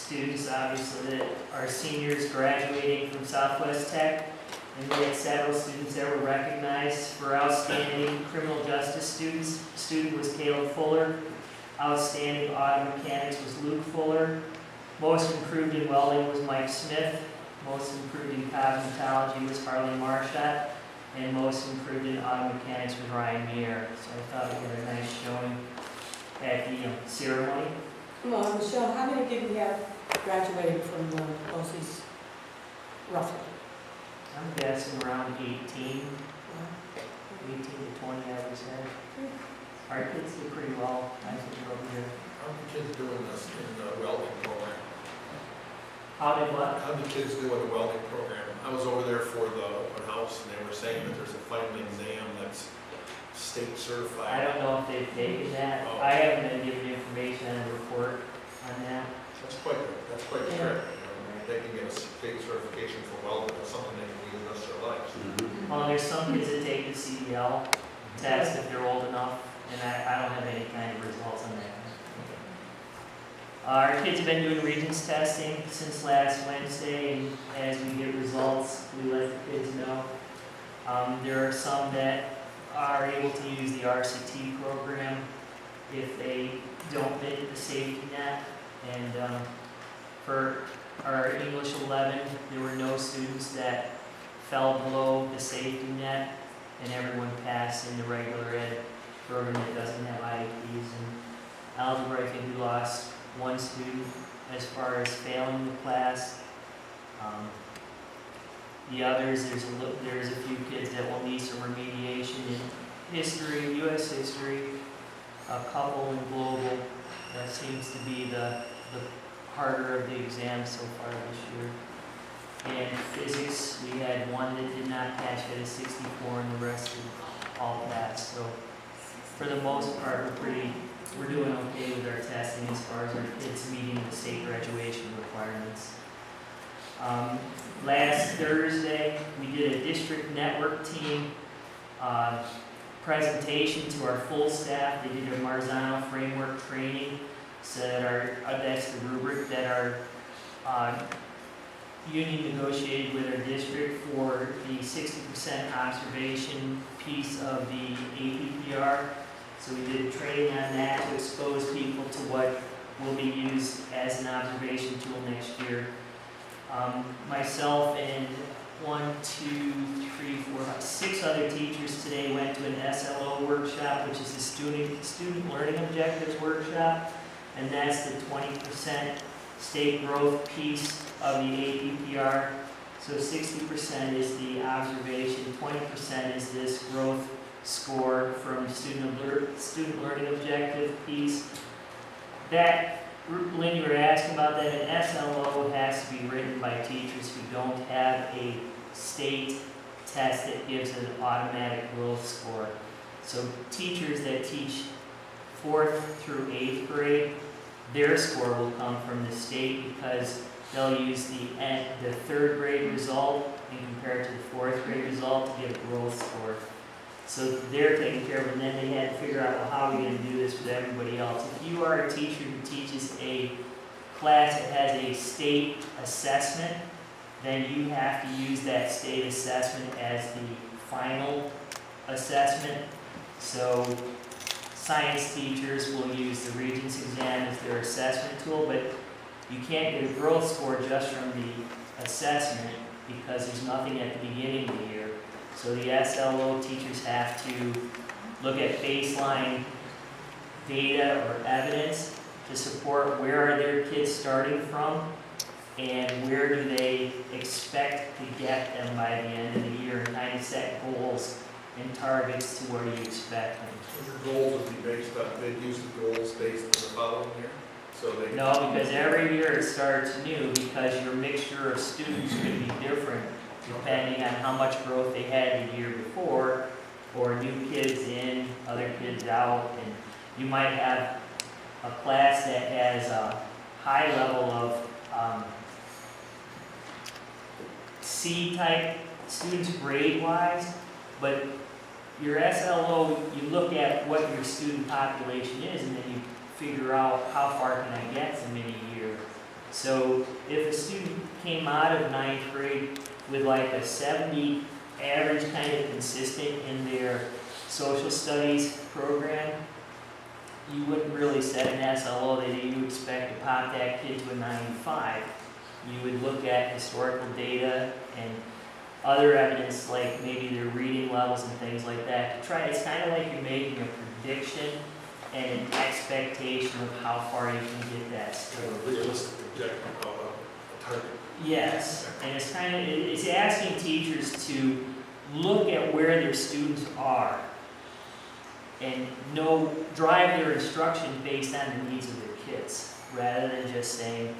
students, obviously, that are seniors graduating from Southwest Tech. And we had several students that were recognized for outstanding criminal justice students. Student was Caleb Fuller. Outstanding auto mechanics was Luke Fuller. Most improved in welding was Mike Smith. Most improved in cosmetology was Harley Marshott. And most improved in auto mechanics was Ryan Meyer. So I thought we had a nice showing at the ceremony. Michelle, how many did we have graduating from the OCs, roughly? I'm guessing around 18 to 20, I would say. Our kids do pretty well, I think, over here. How are the kids doing this in the welding program? How did what? How do the kids do in the welding program? I was over there for the open house, and they were saying that there's a final exam that's state certified. I don't know if they've taken that. Oh. I haven't been given information on the report on that. That's quite strict. You know, they can get a state certification for welding. That's something they can use the rest of their lives. Well, there's some kids that take the CDL test if they're old enough, and I don't have any kind of results on that. Our kids have been doing Regents testing since last Wednesday, and as we get results, we let the kids know. There are some that are able to use the RCT program if they don't fit the safety net. And for our English 11, there were no students that fell below the safety net, and everyone passed in the regular ed program that doesn't have IEPs. And algebra, I think we lost one student as far as failing the class. The others, there's a few kids that will need some remediation in history, U.S. history, a couple in global. That seems to be the harder of the exams so far this year. And physics, we had one that did not pass, we had a 64, and the rest of all passed. So for the most part, we're doing okay with our testing as far as our kids meeting the state graduation requirements. Last Thursday, we did a district network team presentation to our full staff. They did a Marzano framework training, so that that's the rubric that our union negotiated with our district for the 60% observation piece of the APPR. So we did training on that to expose people to what will be used as an observation tool next year. Myself and 6 other teachers today went to an SLO workshop, which is a student learning objectives workshop, and that's the 20% state growth piece of the APPR. So 60% is the observation, 20% is this growth score from student learning objective piece. That, Lynn, you were asking about that, an SLO has to be written by teachers who don't have a state test that gives an automatic growth score. So teachers that teach 4th through 8th grade, their score will come from the state because they'll use the 3rd grade result and compare it to the 4th grade result to get a growth score. So they're taken care of, and then they had to figure out, well, how are we going to do this with everybody else? If you are a teacher who teaches a class that has a state assessment, then you have to use that state assessment as the final assessment. So science teachers will use the Regents exam as their assessment tool, but you can't get a growth score just from the assessment because there's nothing at the beginning of the year. So the SLO teachers have to look at baseline data or evidence to support where are their kids starting from and where do they expect to get them by the end of the year, and kind of set goals and targets to where you expect them. So the goals would be based on, they'd use the goals based on the following year? So they No, because every year it starts new because your mixture of students could be different depending on how much growth they had the year before, or new kids in, other kids out, and you might have a class that has a high level of C-type students grade-wise, but your SLO, you look at what your student population is, and then you figure out how far can I get them in a year. So if a student came out of ninth grade with like a 70 average, kind of consistent in their social studies program, you wouldn't really set an SLO that you expect to pop that kid to a 95. You would look at historical data and other evidence, like maybe their reading levels and things like that, to try. It's kind of like you're making a prediction and an expectation of how far you can get that Kind student. of a realistic objective of a target. Yes, and it's asking teachers to look at where their students are and drive their instruction based on the needs of their kids, rather than just saying,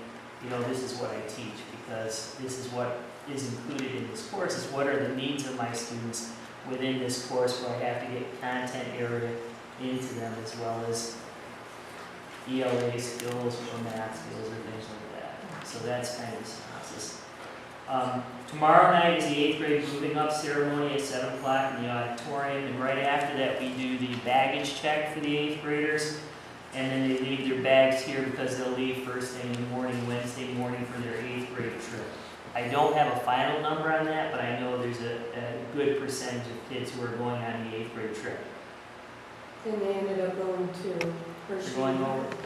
this is what I teach, because this is what is included in this course, is what are the needs of my students within this course, where I have to get content area into them, as well as ELA skills or math skills or things like that. So that's kind of the synopsis. Tomorrow night is the 8th grade moving up ceremony at 7 o'clock in the auditorium, and right after that we do the baggage check for the 8th graders, and then they leave their bags here because they'll leave first thing in the morning, Wednesday morning, for their 8th grade trip. I don't have a final number on that, but I know there's a good percentage of kids who are going on the 8th grade trip. And they ended up going to They're Hershey. going over. Okay.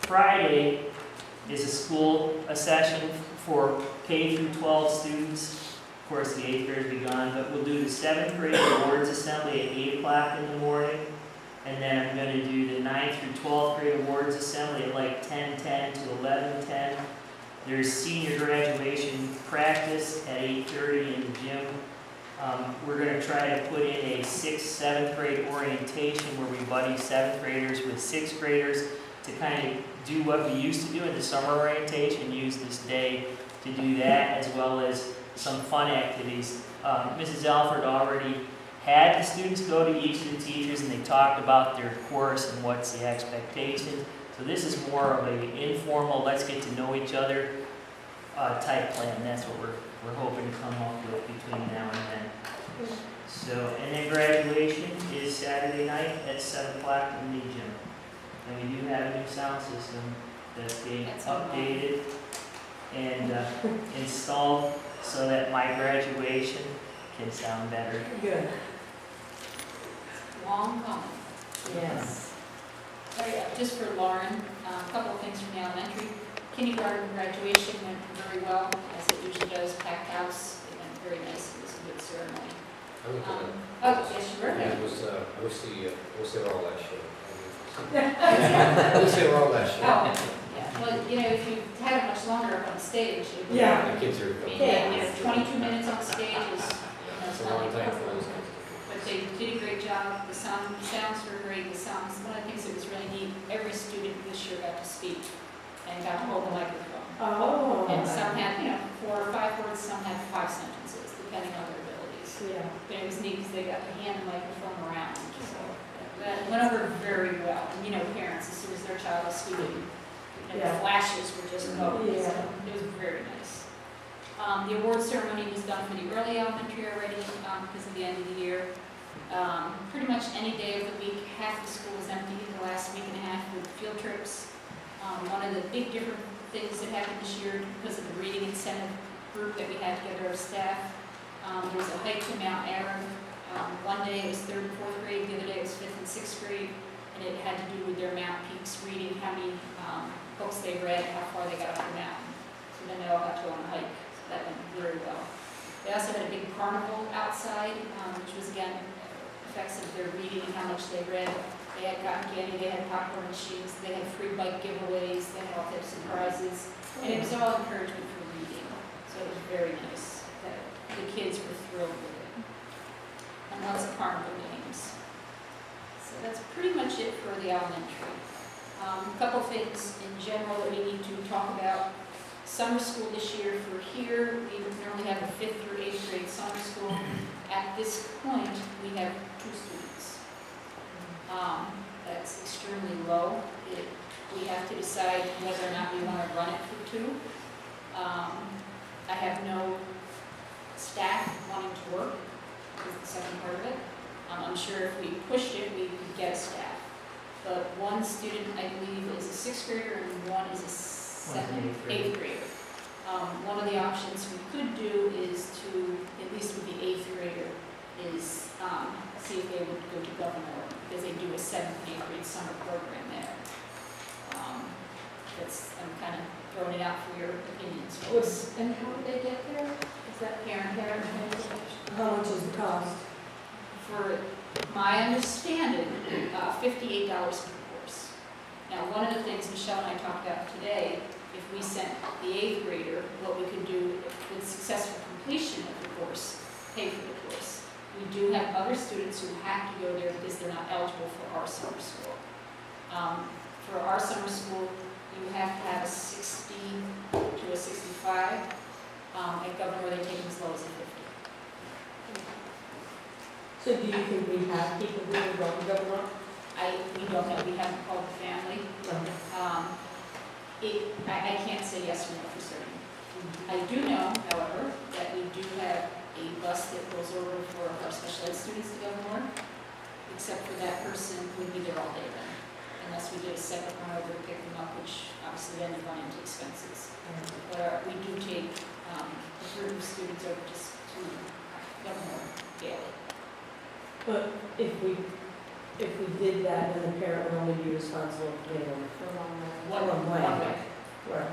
Friday is a session for K through 12 students. Of course, the 8th grade will be gone, but we'll do the 7th grade awards assembly at 8 o'clock in the morning. And then I'm going to do the 9th through 12th grade awards assembly at like 10:10 to 11:10. There's senior graduation practice at 8:30 in the gym. We're going to try to put in a 6th, 7th grade orientation where we buddy 7th graders with 6th graders to kind of do what we used to do in the summer orientation, use this day to do that, as well as some fun activities. Mrs. Alford already had the students go to each of the teachers, and they talked about their course and what's the expectation. So this is more of an informal, let's get to know each other type plan. That's what we're hoping to come up with between now and then. So, and then graduation is Saturday night at 7 o'clock in the gym. And we do have a new sound system that's being updated and installed so that my graduation can sound better. Good. Long coming. Yes. Just for Lauren, a couple of things from the elementary. Kindergarten graduation went very well, as it usually does, packed house. It went very nice. It was a good ceremony. I looked at it. Oh, yes, you were. Yeah, it was, I wish they were all that short. I wish they were all that short. Oh, yeah. Well, if you had it much longer up on stage, it would. Yeah. The kids are. I mean, 22 minutes on stage is, It's a long time for those kids. But they did a great job. The sounds were great. The songs, one of the things that was really neat, every student this year got to speak and got to hold the microphone. Oh. And some had, 4 or 5 words, some had 5 sentences, depending on their abilities. Yeah. But it was neat because they got to hand the microphone around. So that went over very well. And parents, as soon as their child is speaking, the Yeah. flashes were just going. Yeah. So it was very nice. The award ceremony was done for the early elementary already because of the end of the year. Pretty much any day of the week, half the school was empty the last week and a half with field trips. One of the big different things that happened this year because of the reading incentive group that we had together of staff, there was a hike to Mount Aaron. One day it was 3rd and 4th grade, the other day it was 5th and 6th grade, and it had to do with their Mount Peaks reading, how many books they read, how far they got up the mountain. So then they all got to go on a hike. That went very well. They also had a big carnival outside, which was again effects of their reading and how much they read. They had cotton candy, they had popcorn machines, they had free bike giveaways, they had all types of prizes, and it was all encouragement for reading. So it was very nice. The kids were thrilled with it. And lots of carnival games. So that's pretty much it for the elementary. A couple things in general that we need to talk about. Summer school this year for here, we normally have a 5th through 8th grade summer school. At this point, we have 2 students. That's extremely low. We have to decide whether or not we want to run it for 2. I have no staff wanting to work, is the second part of it. I'm sure if we pushed it, we could get a staff. but one student, I believe, is a sixth grader and one is a eighth grader. One of the options we could do is to, at least with the eighth grader, is see if they would go to Governor, because they do a 7th and 8th grade summer program there. I'm kind of throwing it out for your opinions, folks. And how would they get there? Is that Parent. how much is the cost? For my understanding, $58 per course. Now, one of the things Michelle and I talked about today, if we sent the 8th grader, what we could do with successful completion of the course, pay for the course. We do have other students who have to go there because they're not eligible for our summer school. For our summer school, you have to have a 60 to a 65. At Governor, they take them as low as a 50. So do you think we have people who will go to Governor? We don't know, we haven't called the family. I can't say yes or no for certain. I do know, however, that we do have a bus that goes over for our special ed students to Governor, except for that person who would be there all day then, unless we did a separate run over to pick them up, which obviously then would run into expenses. But we do take a group of students over just to Governor daily. But if we did that, then the parent would only be responsible for paying for One way. Right.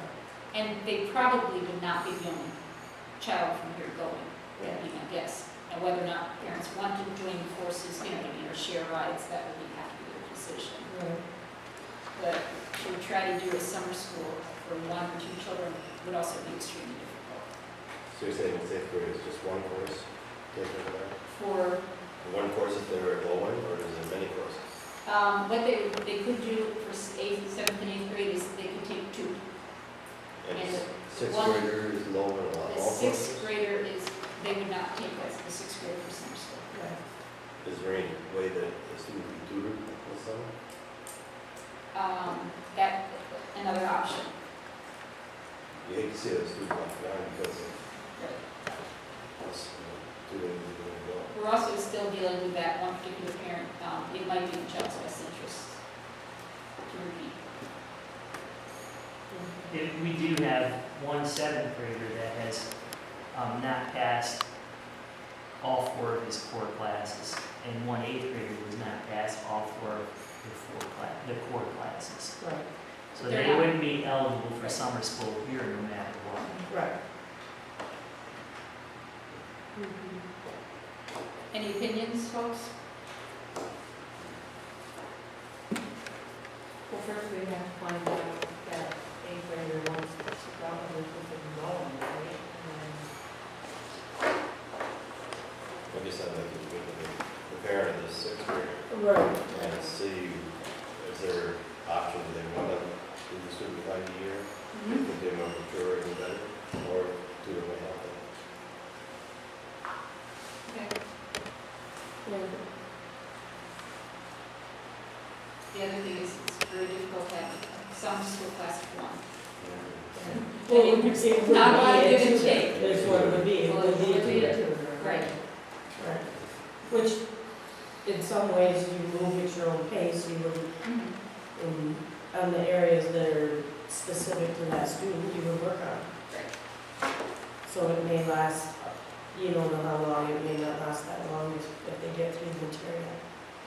And they probably would not be the only child from here going, that'd be my guess. And whether or not parents want to join the forces, or share rides, that would have to be their decision. Right. But to try to do a summer school for 1 or 2 children would also be extremely difficult. So you're saying 6th grade is just one course taken over there? For One course if they're at Lowen, or is there many courses? what they could do for 8th, 7th, and 8th grade is they could take 2. And And 6th one- grader is Lowen a lot, The all 6th courses? grader they would not take that, the 6th grader for summer school. Is there any way that the student can be tutored this summer? That, another option. You hate to see a student left behind because of Right. us, tutoring is doing well. We're also still dealing with that one particular parent. It might be in the child's best interest to repeat. We do have one 7th grader that has not passed all 4 of his core classes, and one 8th grader does not pass all 4 of the core classes. Right. So They're they not- wouldn't be eligible for summer school here no matter what. Right. Any opinions, folks? Well, first we have to find out that 8th grader wants to probably put them going, right? I guess I'd like to get the parent of the 6th grader Right. and see, is there options they want to do the student behind a year? If they want to mature even better, or tutor may help them? Okay. The other thing is it's very difficult to have a summer school class of 1. Well, it would Not a lot of be a give and tutor. take. That's what it would be. It would be a tutor. Right. Right. Which, in some ways, you move at your own pace, you would, on the areas that are specific to that student, you would work on. Right. So it may last, you don't know how long, it may not last that long if they get through the material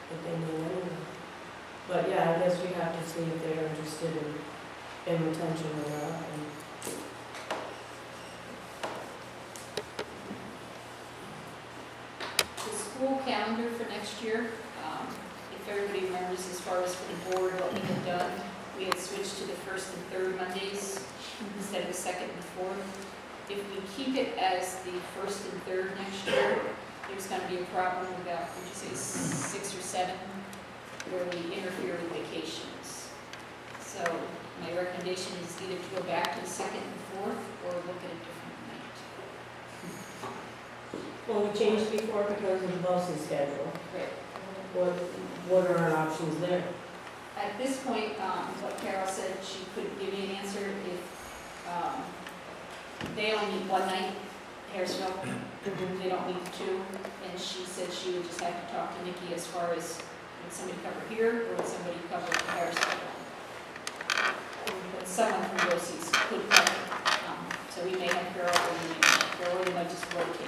that they need anyway. But yeah, I guess we have to see if they're interested in retention or not. The school calendar for next year, if everybody remembers as far as for the board, what we had done, we had switched to the 1st and 3rd Mondays instead of the 2nd and 4th. If we keep it as the 1st and 3rd next year, there's going to be a problem about, would you say 6 or 7, where we interfere with vacations. So my recommendation is either to go back to the 2nd and 4th or look at a different night. Well, we changed before because of the busing schedule. Right. What are our options there? At this point, what Carol said, she couldn't give me an answer if they only need 1 night, Harrisville, they don't need 2, and she said she would just have to talk to Nikki as far as Would somebody cover here, or would somebody cover the higher school? But someone from BOCES could cover. So we may have Carol, or we may not have Carol, or we might just rotate it.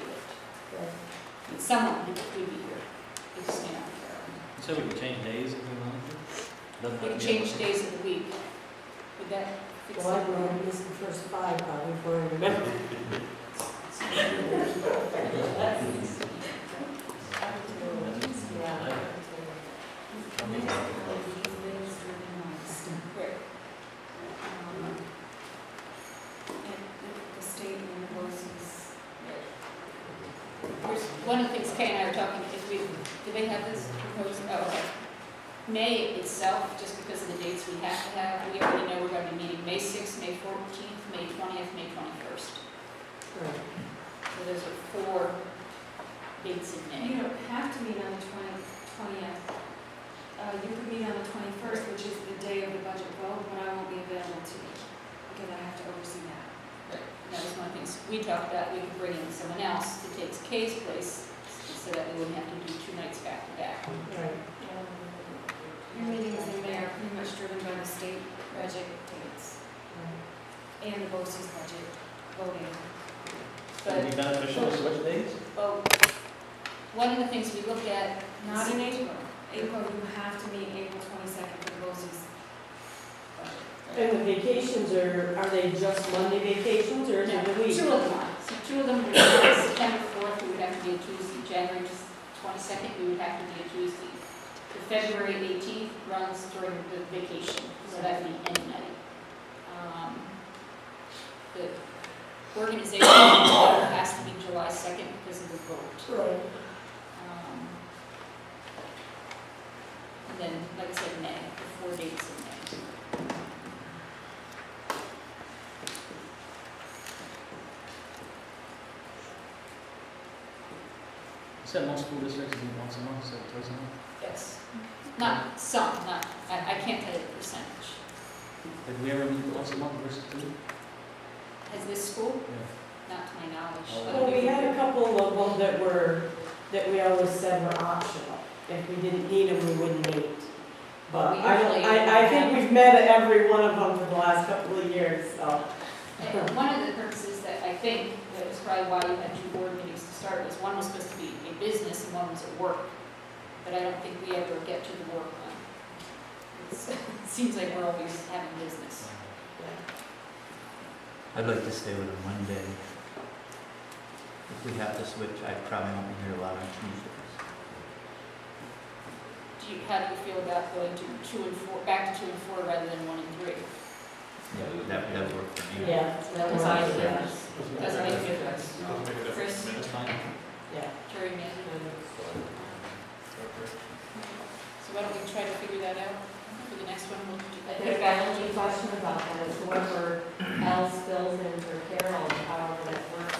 And someone would be here. It just may not be Carol. So we can change days if we wanted to? Doesn't We have can to be change days of the week. Would that fix Well, I it? remember missed the first 5 probably before I remember. Right. The state and the BOCES. One of the things Kay and I were talking, if we, do they have this proposed? Oh, okay. May itself, just because of the dates we have to have, we already know we're going to be meeting May 6th, May 14th, May 20th, May 21st. Right. So those are 4 dates in You May. don't have to meet on the 20th. You could meet on the 21st, which is the day of the budget vote, but I won't be available to you, because I have to oversee that. Right. And that was one of the things we talked about, we could bring in someone else to take Kay's place, so that we wouldn't have to do 2 nights back to back. Right. Your meetings in May are pretty much driven by the state budget dates and the BOCES budget voting. Would it be But, beneficial to switch days? well, one of the things we looked at. Not in April. April, you have to meet April 22nd for the BOCES budget. And the vacations are they just Monday vacations or is it the week? 2 of them are. So 2 of them would be September 4th, we would have to be a Tuesday, January 22nd, we would have to be a Tuesday. The February 18th runs during the vacation, so that would be any night. The organization has to be July 2nd because of the vote. Right. And then, like I said, May, the 4 dates in May. You said most school districts do once a month, so twice a month. Yes. Not some, not, I can't tell you the percentage. Did we ever meet once a month versus 2? Has this school? Yeah. Not to my knowledge. Oh. Well, we had a couple of them that we always said were optional. If we didn't need them, we wouldn't meet. But We usually I think we've met at every one of them for the last couple of years, so. And one of the purposes that I think, that was probably why you had 2 board meetings to start, was one was supposed to be a business and one was at work. But I don't think we ever get to the work one. It seems like we're always having business. I'd like to stay with a Monday. If we have to switch, I probably won't be here a lot on Tuesdays. How do you feel about going to 2 and 4, back to 2 and 4 rather than 1 and 3? Yeah, that would work for me. Yeah, that was Fine. ideal. Doesn't make a difference. Doesn't make a difference. Chris? That's fine. Yeah. Jerry, me? So why don't we try to figure that out for the next one? We'll do that. There's actually a question about that, is whoever else fills in for Carol, however that works.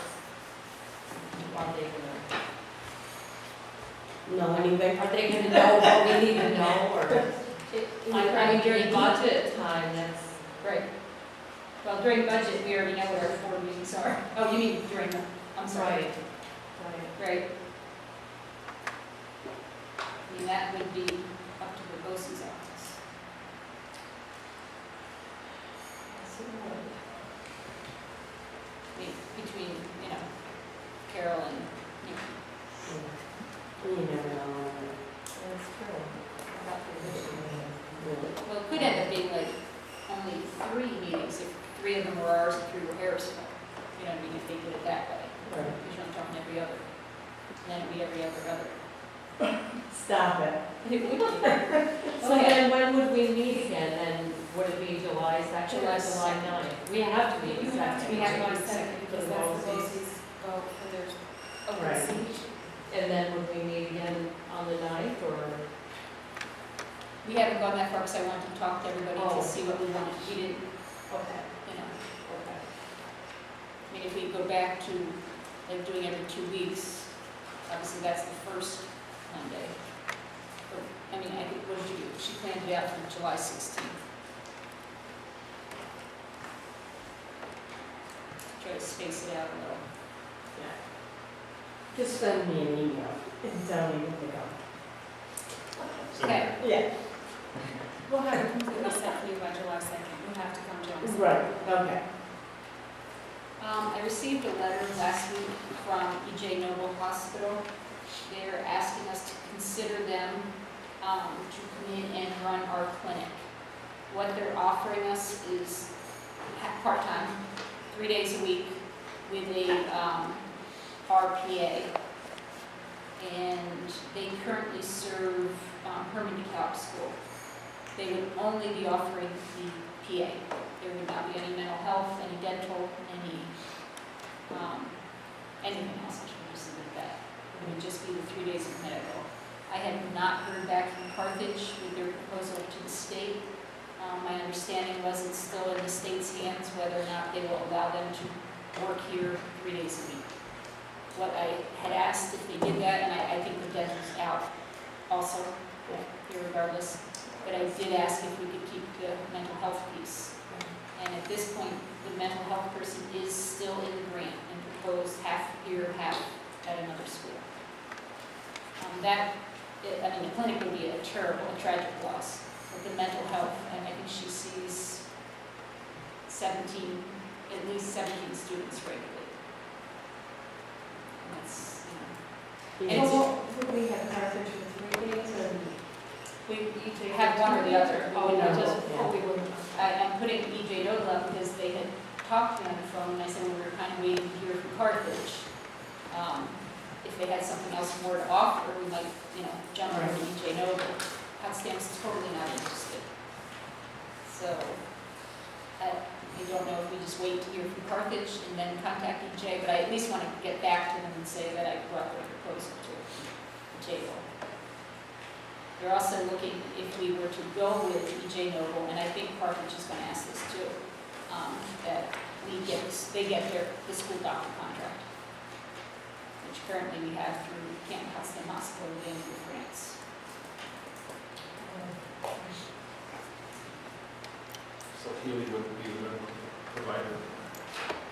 Are they No, anything? gonna know what we need to know, or? I mean, during budget. Time, that's. Right. Well, during budget, we already know what our 4 meetings are. Oh, you mean during the, I'm sorry. Right. Right. I mean, that would be up to the BOCES office. I mean, between, Carol and Nikki. You never know. That's true. About the addition. Well, it could end up being like only 3 meetings, if 3 of them were ours and 3 were Harrisville. You know what I mean, if they did it that way. Right. Because you're not talking every other. And then it'd be every other. Stop it. It would be. So then when would we meet again, and would it be July 2nd or July July 2nd. 9th? We have to meet You the have to 2nd. be right? July 2nd, because that's the BOCES vote for their open Right. seat. And then would we meet again on the 9th, or? We haven't gone that far because I wanted to talk to everybody Oh. to see what we wanted. We didn't, Okay, I okay. mean, if we go back to like doing every 2 weeks, obviously that's the first Monday. Or, I mean, I think, what did you do? She planned it out for July 16th. Try to space it out a little. Just send me an email and tell me when to go. So Okay. Yeah, We'll have it completely set for you by July 2nd. You have to come join us. right, okay. I received a letter last week from E.J. Noble Hospital. They're asking us to consider them to come in and run our clinic. What they're offering us is part-time, 3 days a week with a RPA. And they currently serve Herman DeKalb School. They would only be offering the PA. There would not be any mental health, any dental, anything else, I should just leave it at that. It would just be the 3 days of medical. I have not heard back from Carthage with their proposal to the state. My understanding was it's still in the state's hands whether or not they will allow them to work here 3 days a week. What I had asked if they did that, and I think the dental's out also, irregardless, but I did ask if we could keep the mental health piece. And at this point, the mental health person is still in the grant and proposed half here, half at another school. The clinic would be a tragic loss. But the mental health, and I think she sees at least 17 students regularly. And that's, And it's- Would we have Carthage for 3 days or? we have one or the other. Oh, We no, would just, yeah. we would, I'm putting E.J. Noble up because they had talked to me on the phone, and I said we were kind of waiting to hear from Carthage. If they had something else more to offer, we might, jump over to E.J. Noble. Potsdam's totally not interested. So, I don't know if we just wait to hear from Carthage and then contact E.J., but I at least want to get back to them and say that I brought their proposal to the table. They're also looking, if we were to go with E.J. Noble, and I think Carthage is going to ask this too, that they get the school doctor contract, which currently we have through Canton Potsdam Hospital and through France. So Healy would be the provider.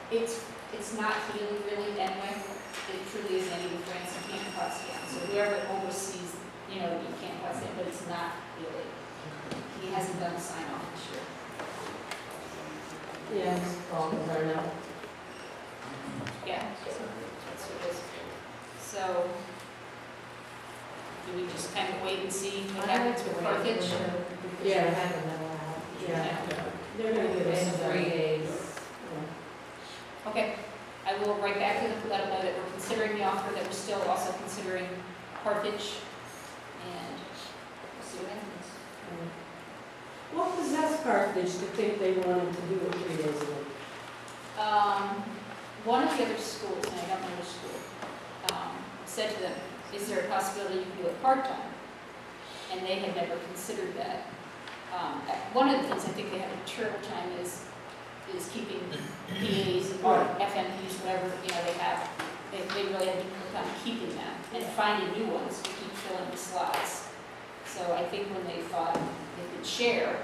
It's not Healy really anyway. It truly is any France and Canton Potsdam. So whoever oversees, the Canton Potsdam, but it's not Healy. He hasn't done a sign off this year. Yeah, all of them are now. Yeah, that's what it is. So, do we just kind of wait and see what happens with Carthage? Yeah. Have a mental health. Yeah. They're gonna give us And 3 days. Okay, I will write back to them, let them know that we're considering the offer, that we're still also considering Carthage, and we'll see what happens. What possessed Carthage to think they wanted to do it 3 days a week? One of the other schools, and I don't know which school, said to them, is there a possibility you can do it part-time? And they had never considered that. One of the things I think they have a terrible time is keeping PAs or FMPs, whatever, they have. They really have to work on keeping them and finding new ones to keep filling the slots. So I think when they thought they could share,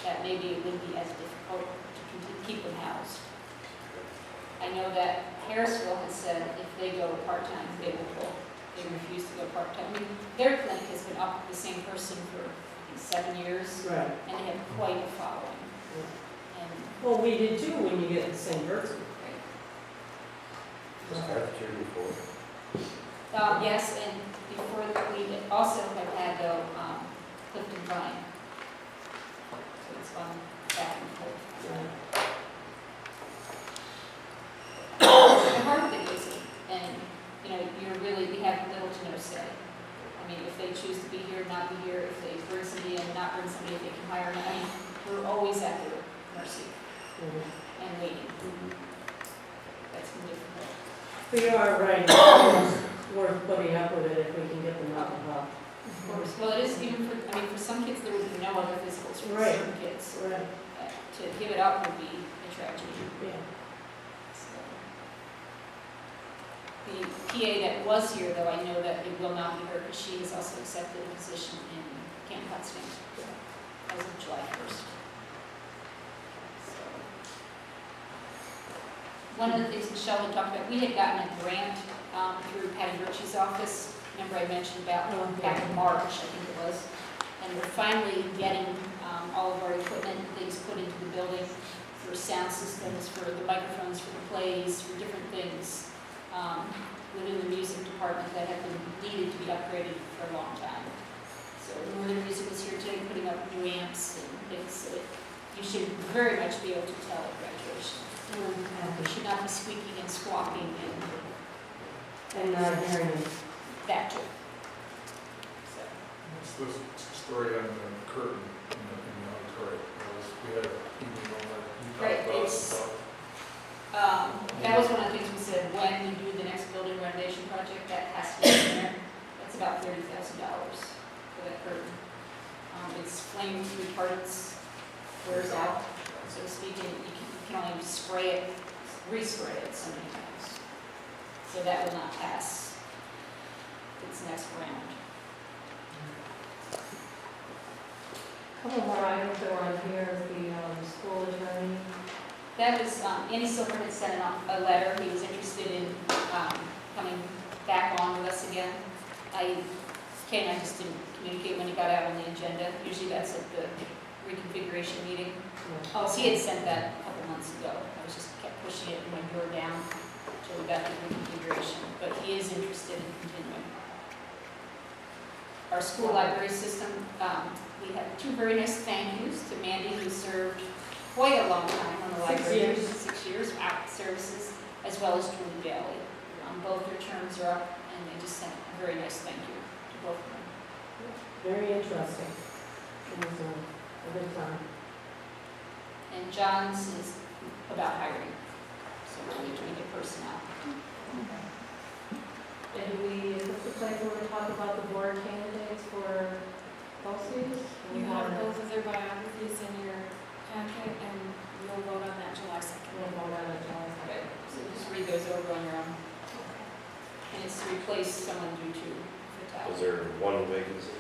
that maybe it wouldn't be as difficult to keep them housed. I know that Harrisville has said if they go part-time, they will go. They refuse to go part-time. Their clinic has been up with the same person for 7 years, Right. and they have quite a following. And Well, we did too when you get the same person. Was Carthage here before? yes, and before that, we also have had Clifton Vine. So it's gone back and forth. The hard thing is, and we have little to no say. I mean, if they choose to be here, not be here, if they bring somebody in, not bring somebody, if they can hire them, we're always at their mercy and waiting. That's been difficult. We are right, it's worth putting up with it if we can get them up and up. Of course, well, it is even for some kids, there would be no other physicals for Right. certain kids. Right. To give it up would be a tragedy. Yeah. So. The PA that was here, though, I know that it will not be her, because she has also accepted a position in Camp Potsdam as of July 1st. So. One of the things Michelle had talked about, we had gotten a grant through Patty Ritchie's office. Remember I mentioned about back in March, I think it was. And finally getting all of our equipment and things put into the building for sound systems, for the microphones, for the plays, for different things within the music department that have been needed to be upgraded for a long time. So Northern Music is here today putting up new amps and things that you should very much be able to tell at graduation. They should not be squeaking and squawking And not hearing it. that too. So, It's the story on the curtain in the auditorium. We had a evening on that. We talked Right, about it's- stuff. that was one of the things we said, when we do the next building renovation project, that has to be in there. That's about $30,000 for that curtain. It's flame retardants, wears out, so to speak, and you can only spray it, respray it so many times. So that will not pass its next round. Couple more items that were on here is the school attorney. That was, Andy Silver had sent a letter, he was interested in coming back on with us again. Kay and I just didn't communicate when he got out on the agenda, usually that's at the reconfiguration meeting. Oh, so he had sent that a couple months ago, I was just kept pushing it and when you were down until we got the reconfiguration, but he is interested in continuing. Our school library system, we have two very nice thank yous to Mandy, who served quite a long time on the 6 library. years. 6 years, out services, as well as Julie Bailey. Both their terms are up, and they just sent a very nice thank you to both of them. Very interesting. It was a good time. And John's is about hiring, so we're trying to get personnel. And do we, is this the place where we talk about the board candidates for BOCES? You have both of their biographies in your packet, and you'll vote on that July 2nd. We'll vote on it, July Okay, so just read those over on your own. And it's to replace someone due to Is fatality. there one vacancy?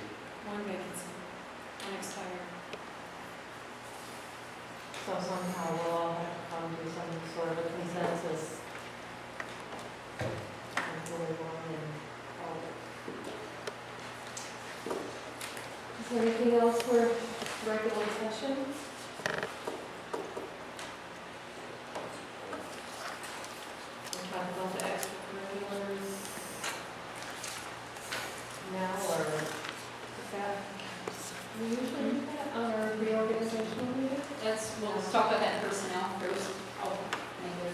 One vacancy, one expired. So somehow we'll all have to come to some sort of a consensus. on who we want and all that. Is there anything else for regular session? We'll talk about the extracurriculars now, or is that, we usually do that on our reorganizational meeting? We'll talk about that in personnel first. I'll go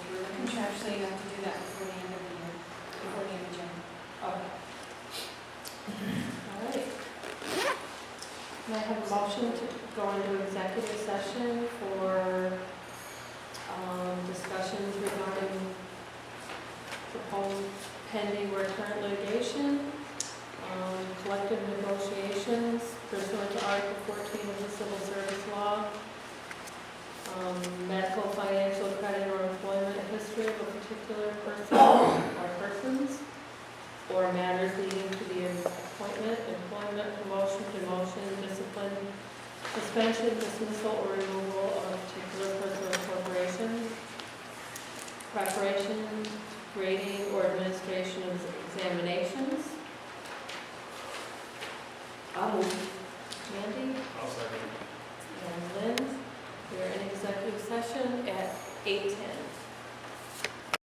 through them. Contractually, you have to do that before the end of the year, before the end of June. Okay. All right. May I have a motion to go into executive session for discussions regarding proposed pending or current litigation, collective negotiations pursuant to Article 14 of the Civil Service Law, medical, financial, credit, or employment history of a particular person or persons, or matters leading to the appointment, employment, promotion, demotion, discipline, suspension, dismissal, or removal of a particular person or corporation, preparation, grading, or administration of examinations. Mandy I'll second. and Lynn, we are in executive session at 8:10.